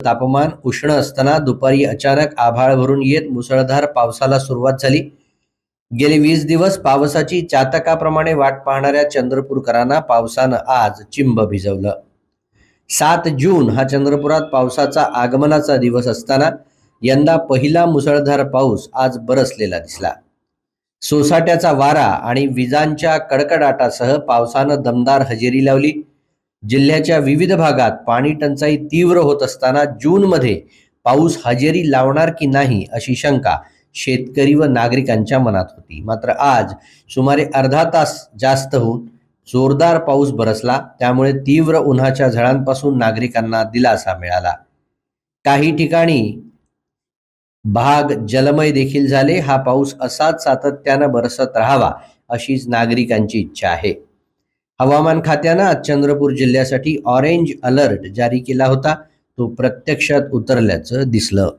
तापमान उष्ण असताना दुपारी अचानक आभाळ भरून येत मुसळधार पावसाला सुरुवात झाली. गेले 20 दिवस पावसाची चातकाप्रमाणे वाट पाहणाऱ्या चंद्रपूरकरांना पावसानं आज चिंब भिजवलं. 7 जून हा चंद्रपुरात पावसाचा आगमनाचा दिवस असताना यंदा पहिला मुसळधार पाऊस आज बरसलेला दिसला. सोसाट्याचा वारा आणि विजांच्या कडकडाटासह पावसानं दमदार हजेरी लावली. जिल्ह्याच्या विविध भागात पाणी टंचाई तीव्र होत असताना जूनमध्ये पाऊस हजेरी लावणार की नाही अशी शंका शेतकरी व नागरिकांच्या मनात होती. मात्र आज सुमारे अर्धा तास जास्त होऊन जोरदार पाऊस बरसला. त्यामुळे तीव्र उन्हाच्या झळांपासून नागरिकांना दिलासा मिळाला. काही ठिकाणी भाग जलमय देखील झाले. हा पाऊस असाच सातत्यानं बरसत राहावा अशीच नागरिकांची इच्छा आहे. हवामान खात्यानं आज चंद्रपूर जिल्ह्यासाठी ऑरेंज अलर्ट जारी केला होता. तो प्रत्यक्षात उतरल्याचं दिसलं.